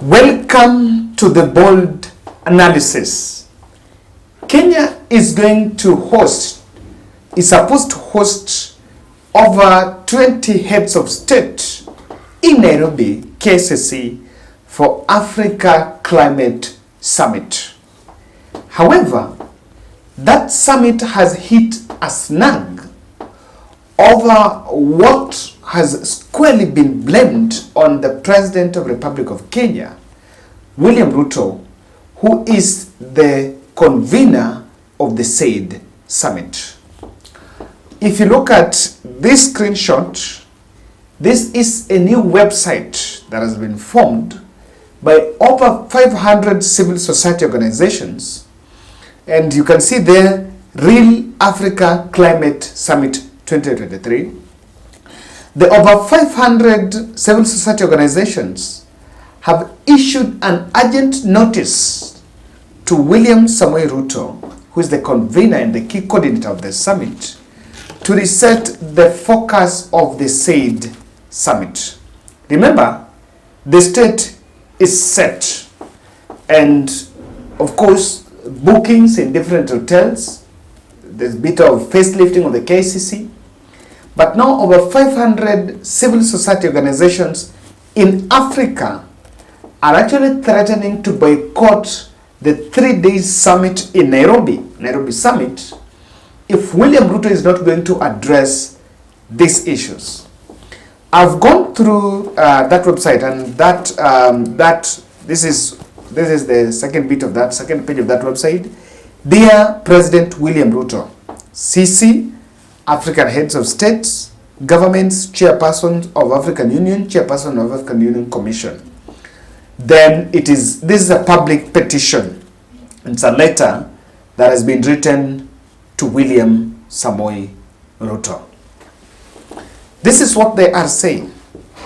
Welcome to the bold analysis. Kenya is supposed to host over 20 heads of state in Nairobi, KCC, for Africa Climate Summit. However, that summit has hit a snag over what has squarely been blamed on the President of the Republic of Kenya, William Ruto, who is the convener of the said summit. If you look at this screenshot, this is a new website that has been formed by over 500 civil society organizations, and you can see there, Real Africa Climate Summit 2023. The over 500 civil society organizations have issued an urgent notice to William Samoei Ruto, who is the convener and the key coordinator of the summit, to reset the focus of the said summit. Remember, the state is set, and of course, bookings in different hotels. There's a bit of facelifting of the KCC. But now over 500 civil society organizations in Africa are actually threatening to boycott the 3-day summit in Nairobi summit, if William Ruto is not going to address these issues. I've gone through that website, and this is the second page of that website. Dear President William Ruto, CC, African heads of states, governments, chairpersons of African Union, chairperson of African Union Commission. Then this is a public petition. It's a letter that has been written to William Samoei Ruto. This is what they are saying.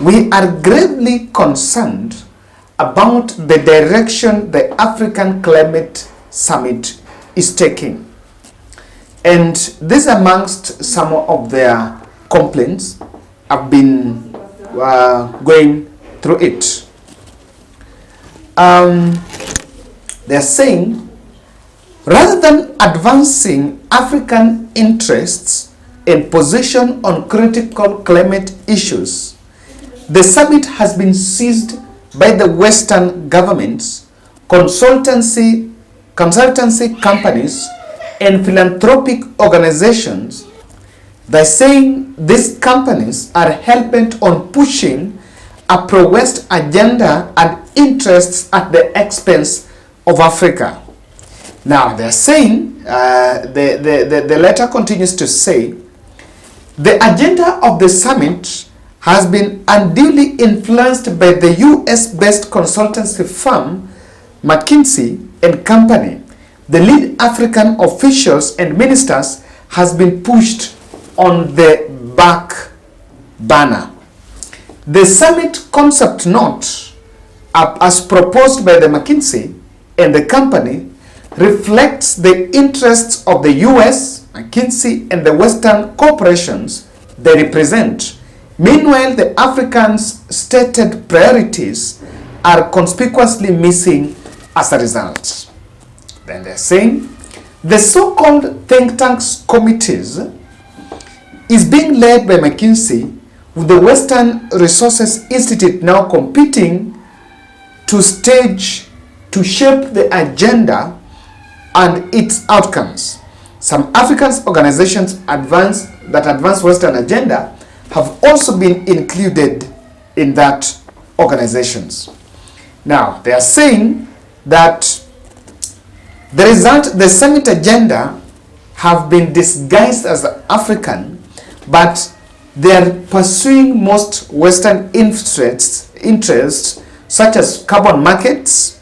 We are gravely concerned about the direction the African Climate Summit is taking. And this amongst some of their complaints. I've been going through it. They're saying, rather than advancing African interests and position on critical climate issues, the summit has been seized by the Western governments, consultancy companies, and philanthropic organizations. They're saying these companies are hell-bent on pushing a pro-West agenda and interests at the expense of Africa. Now, they're saying, the letter continues to say, the agenda of the summit has been unduly influenced by the US-based consultancy firm McKinsey and Company. The lead African officials and ministers has been pushed on the back burner. The summit concept note, as proposed by the McKinsey and the company, reflects the interests of the US, McKinsey, and the Western corporations they represent. Meanwhile, the Africans' stated priorities are conspicuously missing as a result. Then they're saying the so-called think tanks committees is being led by McKinsey, with the Western Resources Institute now competing to shape the agenda and its outcomes. Some African organizations that advance Western agenda have also been included in that organizations. Now, they are saying that the summit agenda have been disguised as African, but they are pursuing most Western interests such as carbon markets,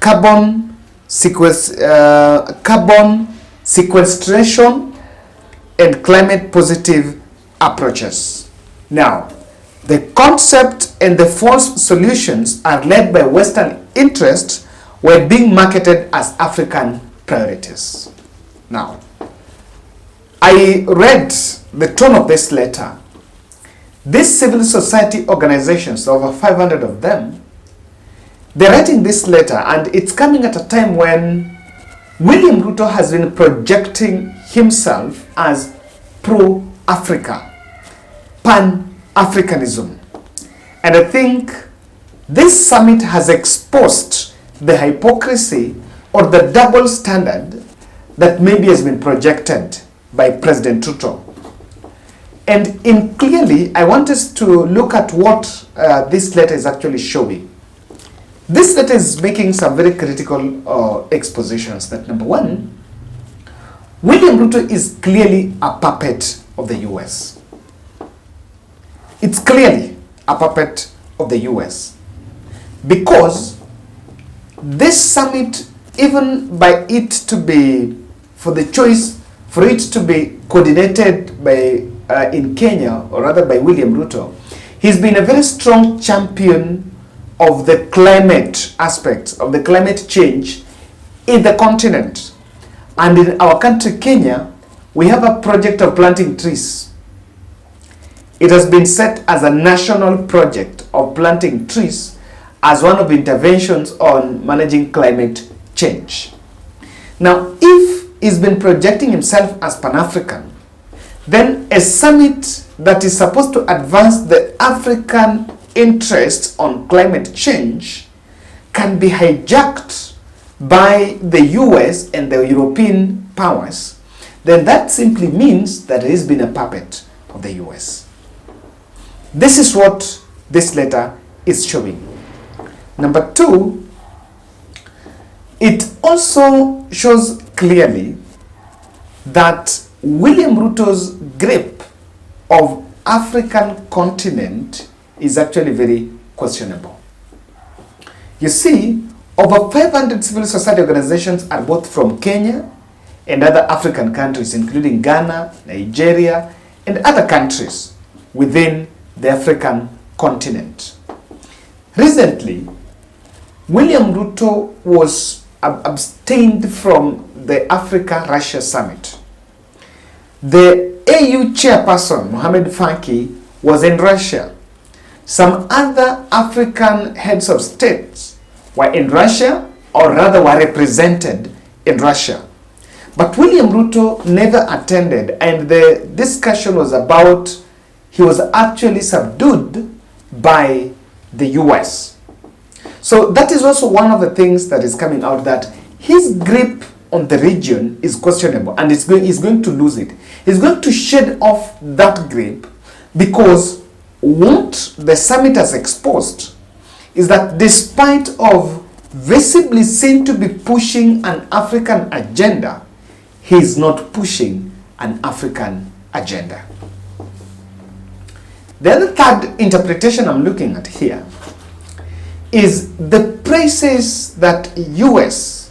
carbon sequestration, and climate positive approaches. Now, the concept and the false solutions are led by Western interests were being marketed as African priorities. Now, I read the tone of this letter. These civil society organizations, over 500 of them, They're writing this letter, and it's coming at a time when William Ruto has been projecting himself as pro-Africa, pan-Africanism. And I think this summit has exposed the hypocrisy or the double standard that maybe has been projected by President Ruto. And in clearly, I want us to look at what this letter is actually showing. This letter is making some very critical expositions. That number one, William Ruto is clearly a puppet of the US. It's clearly a puppet of the US. Because this summit, even by it to be, for it to be coordinated by in Kenya, or rather by William Ruto, he's been a very strong champion of the climate aspects, of the climate change in the continent. And in our country, Kenya, we have a project of planting trees. It has been set as a national project of planting trees as one of the interventions on managing climate change. Now, if he's been projecting himself as Pan-African, then a summit that is supposed to advance the African interests on climate change can be hijacked by the US and the European powers, then that simply means that he has been a puppet of the US. This is what this letter is showing. Number two, it also shows clearly that William Ruto's grip of African continent is actually very questionable. You see, over 500 civil society organizations are both from Kenya and other African countries, including Ghana, Nigeria, and other countries within the African continent. Recently, William Ruto was abstained from the Africa-Russia summit. The AU chairperson, Mohamed Faki, was in Russia. Some other African heads of states were in Russia, or rather were represented in Russia. But William Ruto never attended, and the discussion was about, he was actually subdued by the US. So that is also one of the things that is coming out, that his grip on the region is questionable, and he's going to lose it. He's going to shed off that grip, because what the summit has exposed is that despite of visibly seen to be pushing an African agenda, he is not pushing an African agenda. The other third interpretation I'm looking at here is the praises that US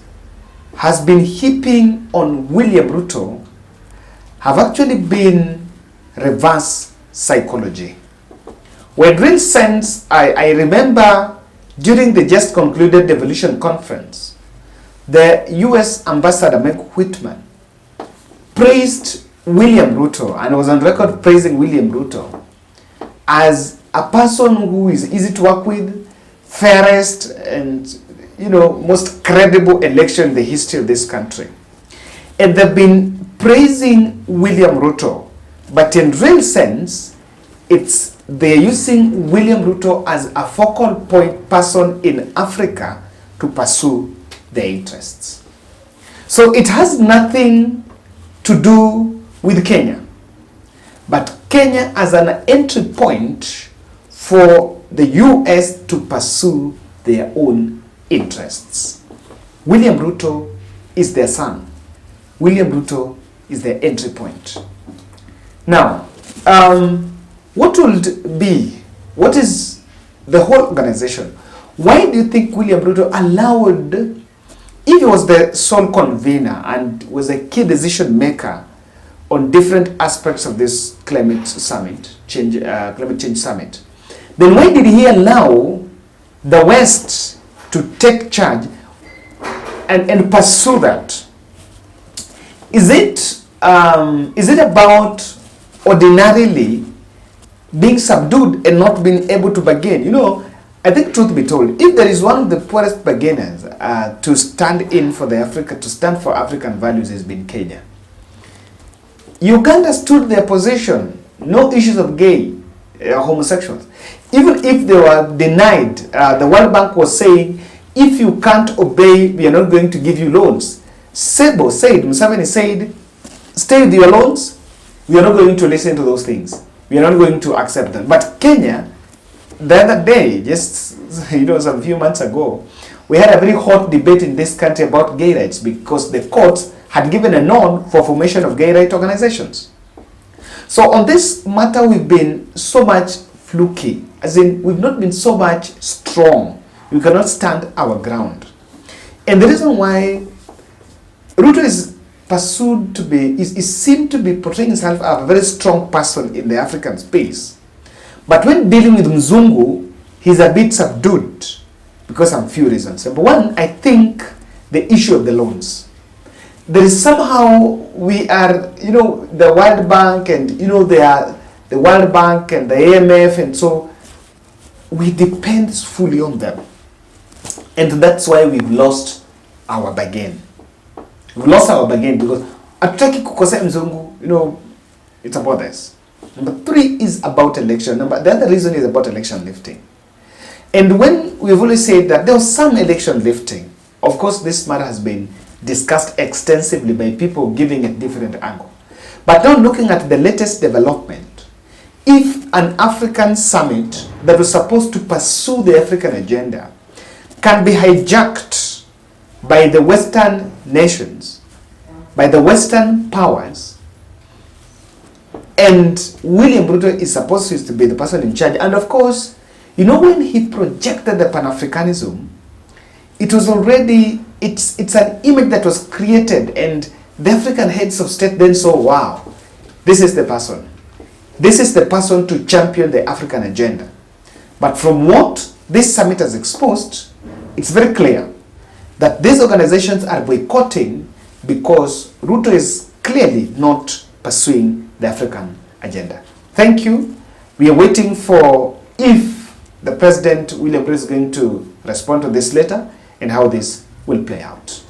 has been heaping on William Ruto have actually been reverse psychology. Where in real sense, I remember during the just concluded Devolution Conference, the US Ambassador Meg Whitman praised William Ruto, and was on record praising William Ruto as a person who is easy to work with, fairest and most credible election in the history of this country. And they've been praising William Ruto, but in real sense, they're using William Ruto as a focal point person in Africa to pursue their interests. So it has nothing to do with Kenya, but Kenya as an entry point for the US to pursue their own interests. William Ruto is their son. William Ruto is their entry point. Now, what is the whole organization? Why do you think William Ruto allowed, if he was the sole convener and was a key decision maker on different aspects of this climate change summit, then why did he allow the West to take charge and pursue that? Is it about ordinarily being subdued and not being able to bargain? I think truth be told, if there is one of the poorest beginners to stand for African values, has been Kenya. Uganda stood their position, no issues of gay, homosexuals. Even if they were denied, the World Bank was saying, if you can't obey, we are not going to give you loans. Museveni said, stay with your loans, we are not going to listen to those things. We are not going to accept them. But Kenya, the other day, just some few months ago, we had a very hot debate in this country about gay rights because the courts had given a nod for formation of gay rights organizations. So on this matter, we've been so much fluky, as in we've not been so much strong. We cannot stand our ground. And the reason why Ruto is pursued to be, is seemed to be portraying himself as a very strong person in the African space. But when dealing with Mzungu, he's a bit subdued because of a few reasons. Number one, I think the issue of the loans. There is somehow we are, the World Bank and, they are the World Bank and the IMF, and so we depend fully on them. And that's why we've lost our bargain. We've lost our bargain because ataki kukose Mzungu, it's about this. Number three is about election. The other reason is about election lifting. And when we've always said that there was some election lifting, of course this matter has been discussed extensively by people giving a different angle. But now looking at the latest development, if an African summit that was supposed to pursue the African agenda can be hijacked by the Western nations, by the Western powers, and William Ruto is supposed to be the person in charge, and of course, when he projected the Pan-Africanism, it was already, it's an image that was created, and the African heads of state then saw, wow, this is the person. This is the person to champion the African agenda. But from what this summit has exposed, it's very clear that these organizations are boycotting because Ruto is clearly not pursuing the African agenda. Thank you. We are waiting for if the President, William Ruto, is going to respond to this letter and how this will play out.